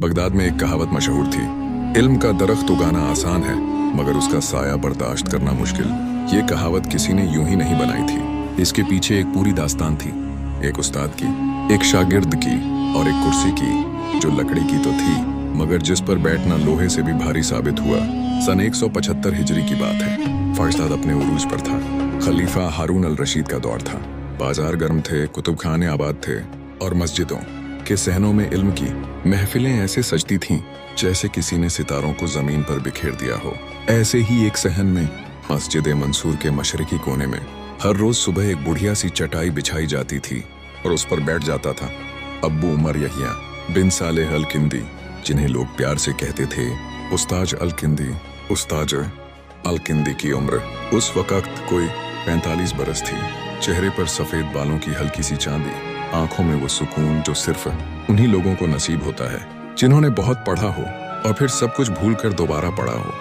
Baghdad में एक कहावत मशहूर थी, इल्म का दरख्त उगाना आसान है मगर उसका साया बर्दाश्त करना मुश्किल। ये कहावत किसी ने यूं ही नहीं बनाई थी, इसके पीछे एक पूरी दास्तान थी। एक उस्ताद की, एक शागिर्द की और एक कुर्सी की जो लकड़ी की तो थी मगर जिस पर बैठना लोहे से भी भारी साबित हुआ। सन 175 हिजरी की बात है। फर्शदाद अपने उरूज पर था। खलीफा हारून अल रशीद का दौर था। बाजार गर्म थे, कुतुब खाने आबाद थे और मस्जिदों के सहनों में इल्म की महफिलें ऐसे सजती थीं जैसे किसी ने सितारों को जमीन पर बिखेर दिया हो। ऐसे ही एक सहन में मस्जिद मंसूर के मशरकी कोने में हर रोज सुबह एक बुढ़िया सी चटाई बिछाई जाती थी और उस पर बैठ जाता था अब्बू उमर यहिया बिन सालेह अल किंदी, जिन्हें लोग प्यार से कहते थे उस्ताज अल किंदी। उस्ताज अल किंदी की उम्र उस वक्त कोई 45 बरस थी। चेहरे पर सफेद बालों की हल्की सी चांदी, आंखों में वो सुकून जो सिर्फ उन्हीं लोगों को नसीब होता है जिन्होंने बहुत पढ़ा हो और फिर सब कुछ भूलकर दोबारा पढ़ा हो।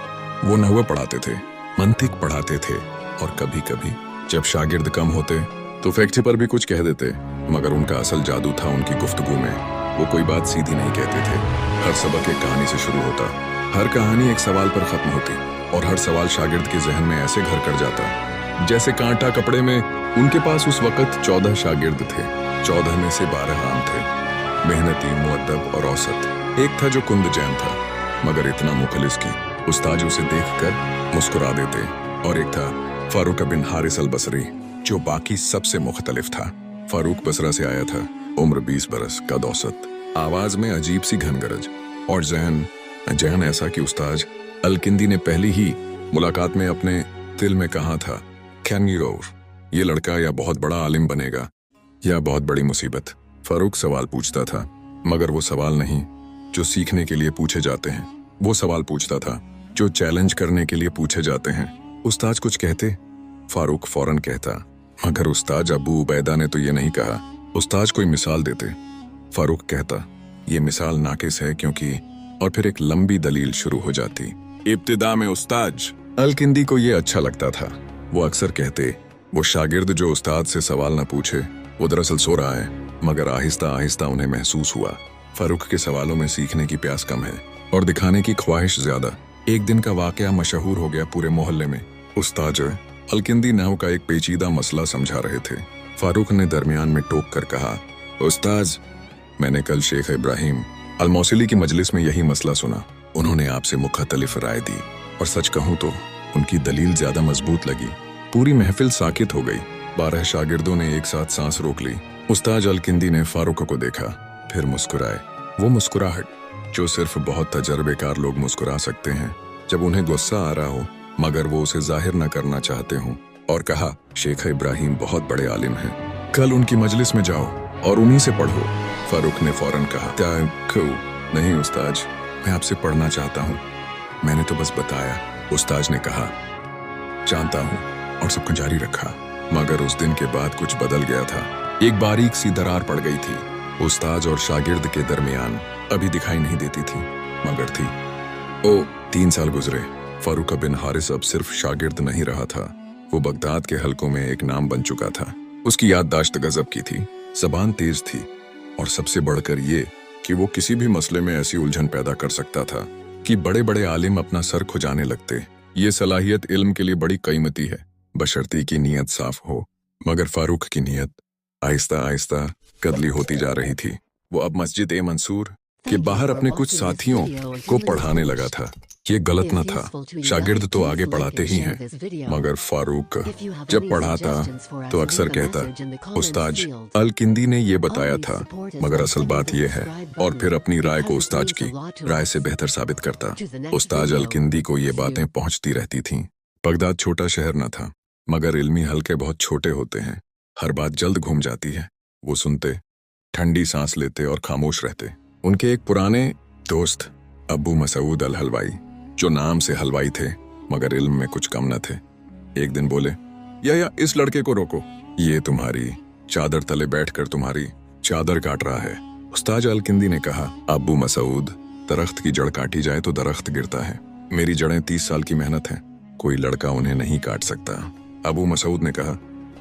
वो नहव पढ़ाते थे, मंतिक पढ़ाते थे और कभी कभी जब शागिर्द कम होते तो फैक्ट्री पर भी कुछ कह देते, मगर उनका असल जादू था उनकी गुफ्तगू में। वो कोई बात सीधी नहीं कहते थे। हर सबक एक कहानी से शुरू होता, हर कहानी एक सवाल पर खत्म होती और हर सवाल शागिर्द के जहन में ऐसे घर कर जाता जैसे कांटा कपड़े में। उनके पास उस वक्त 14 शागिर्द थे। 14 में से 12 आम थे, मेहनती, मुअद्दब और औसत। एक था जो कुंद जैन था मगर इतना मुखलिस की उस्ताद उसे देखकर मुस्कुरा देते, और एक था फारूक बिन हारिस अल बसरी जो बाकी सबसे मुख्तलिफ था। फारूक बसरा से आया था, उम्र 20 बरस, कद औसत, आवाज में अजीब सी घनगरज और जहन ऐसा कि उस्ताद अल किंदी ने पहली ही मुलाकात में अपने दिल में कहा था, कैन यू गौर, ये लड़का या बहुत बड़ा आलिम बनेगा या बहुत बड़ी मुसीबत। फारूक सवाल पूछता था मगर वो सवाल नहीं जो सीखने के लिए पूछे जाते हैं, वो सवाल पूछता था जो चैलेंज करने के लिए पूछे जाते हैं। उस्ताद कुछ कहते, फारूक फौरन कहता, मगर उस्ताद अबू उबैदा ने तो ये नहीं कहा। उस्ताद कोई मिसाल देते, फारूक कहता ये मिसाल नाकिस है क्योंकि, और फिर एक लंबी दलील शुरू हो जाती। इब्तिदा में उस्ताद अल किंदी को ये अच्छा लगता था। वो अक्सर कहते, वो शागिर्द जो उस्ताद से सवाल न पूछे वो दरअसल सो रहा है। मगर आहिस्ता आहिस्ता उन्हें महसूस हुआ फारूक के सवालों में सीखने की प्यास कम है और दिखाने की ख्वाहिश ज्यादा। एक दिन का वाकया मशहूर हो गया पूरे मोहल्ले में। उस्ताद अल किंदी नाव का एक पेचीदा मसला समझा रहे थे। फारूक ने दरमियान में टोक कर कहा, उस्ताद, मैंने कल शेख इब्राहिम अल मौसिली की मजलिस में यही मसला सुना। उन्होंने आपसे मुख्तलिफ राय दी और सच कहूं तो उनकी दलील ज्यादा मजबूत लगी। पूरी महफिल साकित हो गई। 12 शागिर्दों ने एक साथ सांस रोक ली। उस्ताद अल किंदी ने फारूक को देखा, फिर मुस्कुराए। वो मुस्कुराहट जो सिर्फ बहुत तजर्बेकार लोग मुस्कुरा सकते हैं जब उन्हें गुस्सा आ रहा हो मगर वो उसे जाहिर न करना चाहते हों, और कहा, शेख इब्राहिम बहुत बड़े आलिम हैं, कल उनकी मजलिस में जाओ और उन्हीं से पढ़ो। फारूक ने फौरन कहा, नहीं उस्ताद, मैं आपसे पढ़ना चाहता हूँ, मैंने तो बस बताया। उस्ताद ने कहा, जानता हूँ, और सबको जारी रखा। मगर उस दिन के बाद कुछ बदल गया था। एक बारीक सी दरार पड़ गई थी। उस्ताद और शागिर्द के दरमियान अभी दिखाई नहीं देती थी मगर थी। 3 साल गुजरे। फारूक बिन हारिस अब सिर्फ शागिर्द नहीं रहा था, वो बगदाद के हलकों में एक नाम बन चुका था। उसकी याददाश्त गजब की थी, जबान तेज थी और सबसे बढ़कर ये कि वो किसी भी मसले में ऐसी उलझन पैदा कर सकता था कि बड़े बड़े आलिम अपना सर खुजाने लगते। ये सलाहियत इल्म के लिए बड़ी कीमती है, बशर्ती की नीयत साफ हो। मगर फारूक की नीयत आहिस्ता आहिस्ता कदली होती जा रही थी। वो अब मस्जिद मंसूर के बाहर अपने कुछ साथियों को पढ़ाने लगा था। ये गलत न था, शागिर्द तो आगे पढ़ाते ही हैं, मगर फारूक जब पढ़ाता तो अक्सर कहता, उस्ताद अल किंदी ने ये बताया था, मगर असल बात ये है, और फिर अपनी राय को उस्ताद की राय से बेहतर साबित करता। उस्ताद अल किंदी को ये बातें पहुंचती रहती थीं। बगदाद छोटा शहर न था, मगर इल्मी हलके बहुत छोटे होते हैं, हर बात जल्द घूम जाती है। वो सुनते, ठंडी सांस लेते और खामोश रहते। उनके एक पुराने दोस्त अब्बू मसूद अल हलवाई, जो नाम से हलवाई थे मगर इल्म में कुछ कम न थे, एक दिन बोले, या इस लड़के को रोको, ये तुम्हारी चादर तले बैठकर तुम्हारी चादर काट रहा है। उस्ताद अल किंदी ने कहा, अब्बू मसूद, दरख्त की जड़ काटी जाए तो दरख्त गिरता है। मेरी जड़ें 30 साल की मेहनत है, कोई लड़का उन्हें नहीं काट सकता। अबू मसूद ने कहा,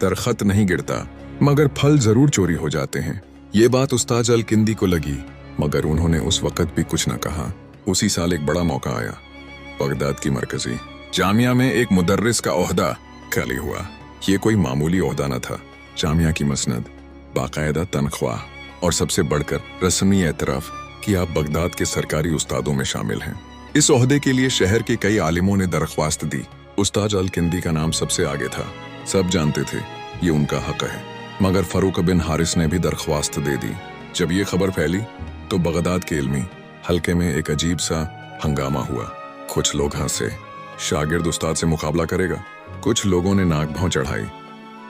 दरख्त नहीं गिरता मगर फल जरूर चोरी हो जाते हैं। ये बात उस्ताद अल किंदी को लगी मगर उन्होंने उस वक्त भी कुछ न कहा। उसी साल एक बड़ा मौका आया। बगदाद की मरकजी जामिया में एक मुदर्रिस का ओहदा खाली हुआ। ये कोई मामूली ओहदा न था। जामिया की मसनद, बाकायदा तनख्वाह और सबसे बढ़कर रस्मी एतराफ कि आप बगदाद के सरकारी उस्तादों में शामिल हैं। इस ओहदे के लिए शहर के कई आलिमों ने दरख्वास्त दी। उस्ताद अल-किंदी का नाम सबसे आगे था। सब जानते थे ये उनका हक है। मगर फरूक बिन हारिस ने भी दरख्वास्त दे दी। जब ये खबर फैली तो बगदाद के इल्मी हल्के में एक अजीब सा हंगामा हुआ। कुछ लोग हंसे, शागिर्द उस्ताद से मुकाबला करेगा। कुछ लोगों ने नाक भौं चढ़ाई,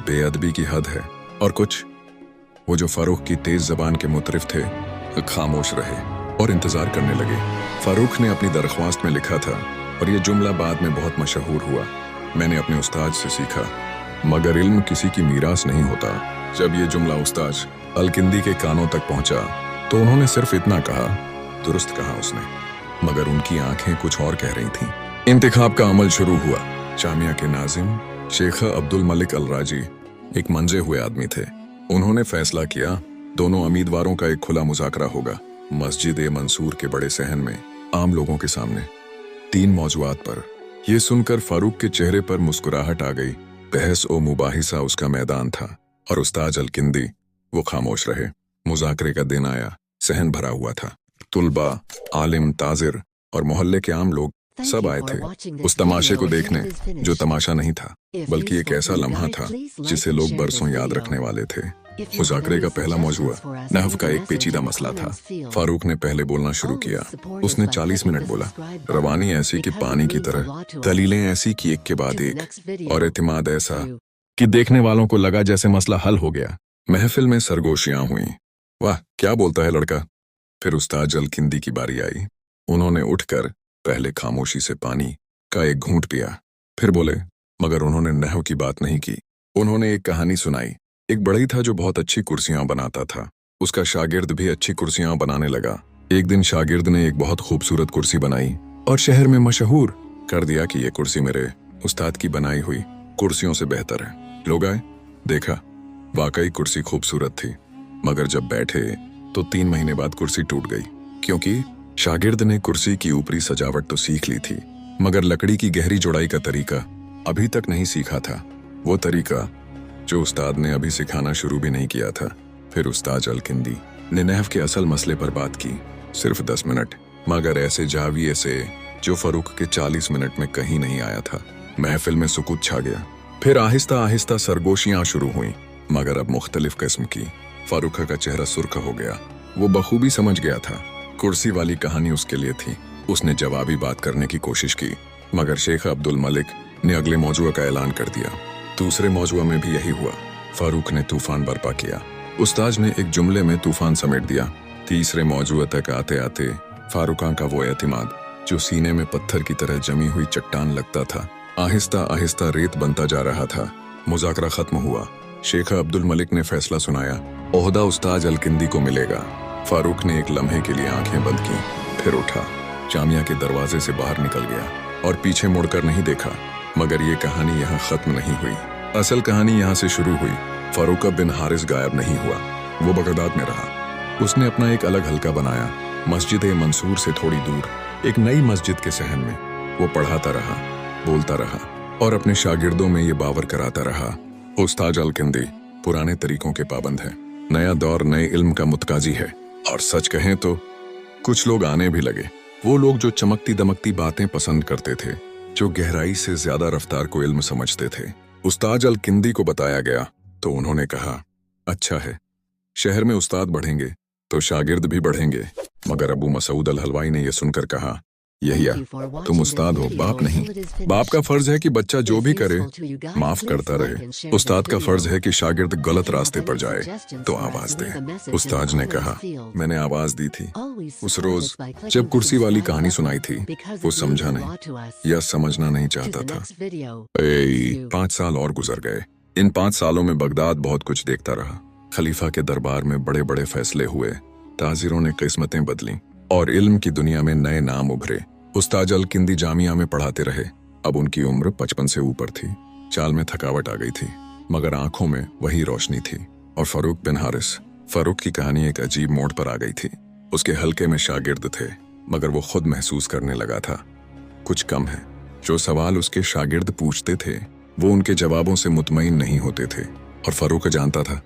बेअदबी की हद है। और कुछ, वो जो फारूक की तेज जबान के मुतरिफ थे, खामोश रहे और इंतजार करने लगे। फारूक ने अपनी दरख्वास्त में लिखा था, और ये जुमला बाद में बहुत मशहूर हुआ, मैंने अपने उस्ताद से सीखा, मगर इल्म किसी की मीरास नहीं होता। जब ये जुमला उस्ताद अल-किंदी के कानों तक पहुंचा तो उन्होंने सिर्फ इतना कहा, दुरुस्त कहा उसने, मगर उनकी आंखें कुछ और कह रही थीं। इंतखाब का अमल शुरू हुआ। जामिया के नाजिम शेख अब्दुल मलिक अल राजी एक मंजे हुए आदमी थे। उन्होंने फैसला किया दोनों उम्मीदवारों का एक खुला मुज़ाकरा होगा, मस्जिद ए मंसूर के बड़े सहन में, आम लोगों के सामने, 3 मौजुआत पर। यह सुनकर फारूक के चेहरे पर मुस्कुराहट आ गई। बहस और मुबाहिसा उसका मैदान था और उस्ताद अल-किंदी वो खामोश रहे। मुज़ाकरे का दिन आया। सहन भरा हुआ था। तुलबा, आलिम, ताजिर और मोहल्ले के आम लोग सब आए थे उस तमाशे को देखने, जो तमाशा नहीं था बल्कि एक ऐसा लम्हा था जिसे लोग बरसों याद रखने वाले थे। मुज़ाकरे का पहला मौजूआ नहव का एक पेचीदा मसला था। फारूक ने पहले बोलना शुरू किया। उसने 40 मिनट बोला। रवानी ऐसी कि पानी की तरह, दलीलें ऐसी कि एक के बाद एक, और एतमाद ऐसा कि देखने वालों को लगा जैसे मसला हल हो गया। महफिल में सरगोशियां हुई। वाह, क्या बोलता है लड़का। फिर उस्ताद अल-किंदी की बारी आई। उन्होंने उठकर पहले खामोशी से पानी का एक घूंट पिया, फिर बोले, मगर उन्होंने नहव की बात नहीं की। उन्होंने एक कहानी सुनाई। एक बढ़ई था जो बहुत अच्छी कुर्सियां बनाता था। उसका शागिर्द भी अच्छी कुर्सियां बनाने लगा। एक दिन शागिर्द ने एक बहुत खूबसूरत कुर्सी बनाई और शहर में मशहूर कर दिया कि ये कुर्सी मेरे उस्ताद की बनाई हुई कुर्सियों से बेहतर है। लोग आए, देखा, वाकई कुर्सी खूबसूरत थी, मगर जब बैठे तो 3 महीने बाद कुर्सी टूट गई, क्योंकि शागिर्द ने कुर्सी की ऊपरी सजावट तो सीख ली थी, मगर लकड़ी की गहरी जोड़ाई का तरीका अभी तक नहीं सीखा था। वो तरीका जो उस्ताद ने अभी सिखाना शुरू भी नहीं किया था। फिर उस्ताद अल-किंदी ने नहव के असल मसले पर बात की, सिर्फ 10 मिनट, मगर ऐसे जाविये से जो फारूक के 40 मिनट में कहीं नहीं आया था। महफिल में सुकूत छा गया। फिर आहिस्ता आहिस्ता सरगोशियां शुरू हुई, मगर अब मुख्तलिफ किस्म की। फारूक का चेहरा सुर्ख हो गया। वो बखूबी समझ गया था कुर्सी वाली कहानी उसके लिए थी। उसने जवाबी बात करने की कोशिश की, मगर शेख अब्दुल मलिक ने अगले मौजूआ का ऐलान कर दिया। दूसरे मौजूआ में भी यही हुआ। फारूक ने तूफान बर्पा किया। उस्ताद ने एक जुमले में तूफान समेट दिया। तीसरे मौजूआ तक आते आते फारूका का वो एतिमाद जो सीने में पत्थर की तरह जमी हुई चट्टान लगता था, आहिस्ता आहिस्ता रेत बनता जा रहा था। मुज़ाकरा खत्म हुआ। शेख अब्दुल मलिक ने फैसला सुनाया, ओहदा उस्ताद अल-किंदी को मिलेगा। फारूक ने एक लम्हे के लिए आंखें बंद की, फिर उठा, जामिया के दरवाजे से बाहर निकल गया और पीछे मुड़कर नहीं देखा। मगर ये कहानी यहाँ खत्म नहीं हुई। असल कहानी यहाँ से शुरू हुई। फारूक बिन हारिस गायब नहीं हुआ, वो बगदाद में रहा। उसने अपना एक अलग हल्का बनाया, मस्जिद ए मंसूर से थोड़ी दूर, एक नई मस्जिद के सहन में। वो पढ़ाता रहा, बोलता रहा और अपने शागिर्दों में ये बावर कराता रहा, उस्ताद अल-किंदी पुराने तरीकों के पाबंद है। नया दौर नए इल्म का मुतकाजी है। और सच कहें तो कुछ लोग आने भी लगे। वो लोग जो चमकती दमकती बातें पसंद करते थे, जो गहराई से ज्यादा रफ्तार को इल्म समझते थे। उस्ताद अल-किंदी को बताया गया तो उन्होंने कहा, अच्छा है, शहर में उस्ताद बढ़ेंगे तो शागिर्द भी बढ़ेंगे। मगर अबू मसूद अल-हलवाई ने यह सुनकर कहा, यहिया, तुम उस्ताद हो, बाप नहीं। बाप का फर्ज है कि बच्चा जो भी करे माफ करता रहे। उस्ताद का फर्ज है कि शागिर्द गलत रास्ते पर जाए तो आवाज दे। उस्ताद ने कहा, मैंने आवाज दी थी उस रोज जब कुर्सी वाली कहानी सुनाई थी। वो समझा नहीं या समझना नहीं चाहता था। 5 साल और गुजर गए। इन 5 सालों में बगदाद बहुत कुछ देखता रहा। खलीफा के दरबार में बड़े बड़े फैसले हुए, ताजिरों ने किस्मतें बदली और इल्म की दुनिया में नए नाम उभरे। उस्ताद अल-किंदी जामिया में पढ़ाते रहे। अब उनकी उम्र 55 से ऊपर थी। चाल में थकावट आ गई थी, मगर आंखों में वही रोशनी थी। और फारूक बिन हारिस, फारूक की कहानी एक अजीब मोड़ पर आ गई थी। उसके हल्के में शागिर्द थे, मगर वो खुद महसूस करने लगा था कुछ कम है। जो सवाल उसके शागिर्द पूछते थे वो उनके जवाबों से मुतमईन नहीं होते थे, और फारूक जानता था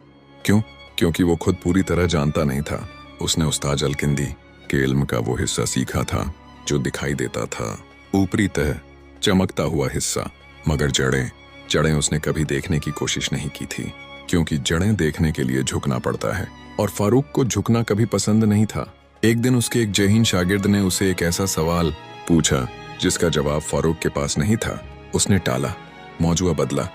क्यों। क्योंकि वो खुद पूरी तरह जानता नहीं था। उसने उस्ताद अलकिंदी के इल्म का वो हिस्सा सीखा था जो दिखाई देता था, ऊपरी तह, चमकता हुआ हिस्सा, मगर जड़ें उसने कभी देखने की कोशिश नहीं की थी, क्योंकि जड़ें देखने के लिए झुकना पड़ता है, और फारूक को झुकना कभी पसंद नहीं था। एक दिन उसके एक जहीन शागिर्द ने उसे एक ऐसा सवाल पूछा जिसका जवाब फारूक के पास नहीं था। उसने टाला, मौजूआ बदला,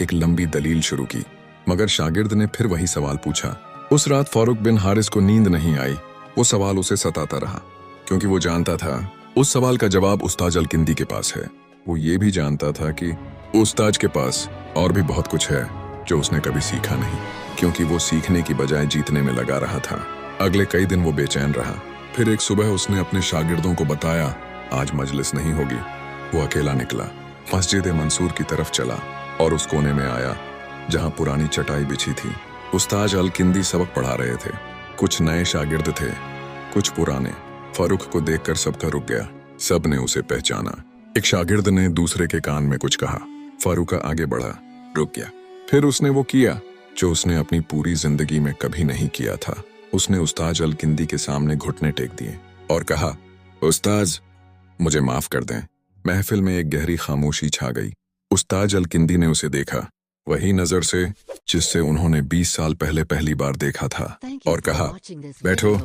एक लंबी दलील शुरू की, मगर शागिर्द ने फिर वही सवाल पूछा। उस रात फारूक बिन हारिस को नींद नहीं आई। वो सवाल उसे सताता रहा, क्योंकि वो जानता था उस सवाल का जवाब उस्ताद अलकिंदी के पास है। वो ये भी जानता था कि उस्ताद के पास और भी बहुत कुछ है जो उसने कभी सीखा नहीं, क्योंकि वो सीखने की बजाय जीतने में लगा रहा था। अगले कई दिन वो बेचैन रहा। फिर एक सुबह उसने अपने शागिर्दों को बताया, आज मजलिस नहीं होगी। वो अकेला निकला, मस्जिद मंसूर की तरफ चला और उस कोने में आया जहां पुरानी चटाई बिछी थी। उस्ताद अलकिंदी सबक पढ़ा रहे थे। कुछ नए शागिर्द थे, कुछ पुराने। फारूक को देखकर सबका रुक गया। सब ने उसे पहचाना। एक शागिर्द ने दूसरे के कान में कुछ कहा। फारूक आगे बढ़ा, रुक गया। फिर उसने वो किया जो उसने अपनी पूरी जिंदगी में कभी नहीं किया था। उसने उस्ताद अलकिंदी के सामने घुटने टेक दिए और कहा, उस्ताद, मुझे माफ कर दें। महफिल में एक गहरी खामोशी छा गई। उस्ताद अलकिंदी ने उसे देखा, वही नजर से जिससे उन्होंने 20 साल पहले पहली बार देखा था, और कहा, बैठो।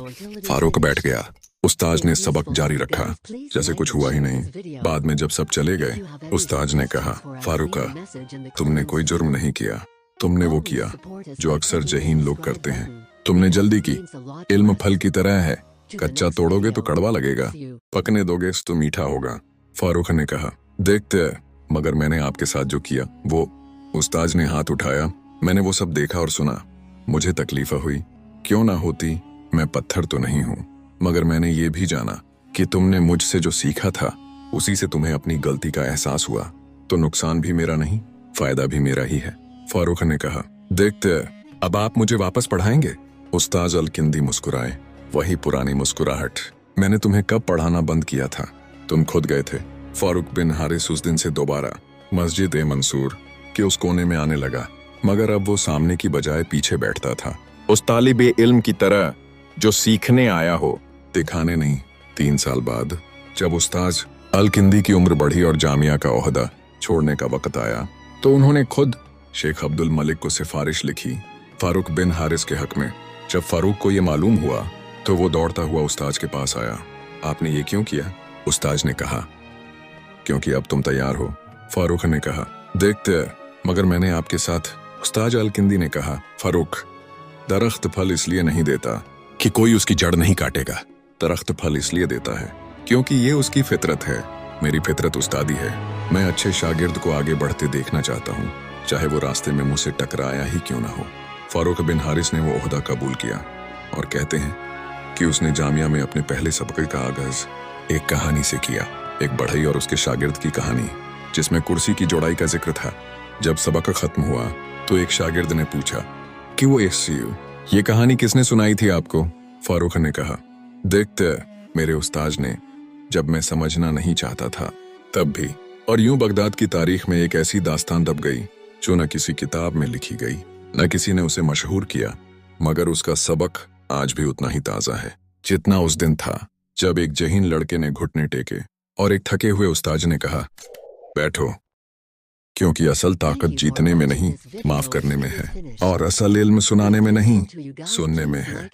फारूक बैठ गया। उस्ताद ने सबक जारी रखा जैसे कुछ हुआ ही नहीं। बाद में जब सब चले गए, उस्ताद ने कहा, फारूका, तुमने कोई जुर्म नहीं किया। तुमने वो किया जो अक्सर जहीन लोग करते हैं। तुमने जल्दी की। इल्म फल की तरह है, कच्चा तोड़ोगे तो कड़वा लगेगा, पकने दोगे तो मीठा होगा। फारूक ने कहा, देखते हैं, मगर मैंने आपके साथ जो किया वो। उस्ताद ने हाथ उठाया। मैंने वो सब देखा और सुना। मुझे तकलीफ हुई, क्यों ना होती, मैं पत्थर तो नहीं हूं, मगर मैंने ये भी जाना कि तुमने मुझसे जो सीखा था उसी से तुम्हें अपनी गलती का एहसास हुआ, तो नुकसान भी मेरा नहीं, फायदा भी मेरा ही है। फारूक ने कहा, देखते हैं, अब आप मुझे वापस पढ़ाएंगे? उस्ताद अलकिंदी मुस्कुराए, वही पुरानी मुस्कुराहट। मैंने तुम्हें कब पढ़ाना बंद किया था? तुम खुद गए थे। फारूक बिन हारिस उस दिन से दोबारा मस्जिद मंसूर के उस कोने में आने लगा, मगर अब वो सामने की बजाय पीछे बैठता था। उस तालिबे इल्म की तरह जो सीखने आया हो, दिखाने नहीं। 3 साल बाद जब उस्ताद अलकिंदी की उम्र बढ़ी और जामिया का ओहदा छोड़ने का वक्त आया, तो उन्होंने खुद शेख अब्दुल मलिक को सिफारिश लिखी फारूक बिन हारिस के हक में। जब फारूक को ये मालूम हुआ तो वो दौड़ता हुआ उस्ताद के पास आया। आपने ये क्यों किया? उस्ताद ने कहा, क्योंकि अब तुम तैयार हो। फारूक ने कहा, देखते हैं, मगर मैंने आपके साथ। उस्ताद अलकिंदी ने कहा, फारूक, दरख्त फल इसलिए नहीं देता कि कोई उसकी जड़ नहीं काटेगा। दरख्त फल इसलिए देता है क्योंकि ये उसकी फितरत है। मेरी फितरत उस्तादी है। मैं अच्छे शागिर्द को आगे बढ़ते देखना चाहता हूँ, चाहे वो रास्ते में मुझसे टकराया ही क्यों ना हो। फारूक बिन हारिस ने वो ओहदा कबूल किया, और कहते हैं कि उसने जामिया में अपने पहले सबक का आगाज एक कहानी से किया, एक बढ़ई और उसके शागिर्द की कहानी, जिसमें कुर्सी की जोड़ाई का जिक्र था। जब सबक खत्म हुआ तो एक शागिर्द ने पूछा कि वो ये कहानी किसने सुनाई थी आपको? फारूक ने कहा, देखते, मेरे उस्ताद ने, जब मैं समझना नहीं चाहता था तब भी। और यूं बगदाद की तारीख में एक ऐसी दास्तान दब गई जो न किसी किताब में लिखी गई, न किसी ने उसे मशहूर किया, मगर उसका सबक आज भी उतना ही ताजा है जितना उस दिन था जब एक जहीन लड़के ने घुटने टेके और एक थके हुए उस्ताद ने कहा, बैठो, क्योंकि असल ताकत जीतने में नहीं, माफ करने में है, और असल इल्म सुनाने में नहीं, सुनने में है।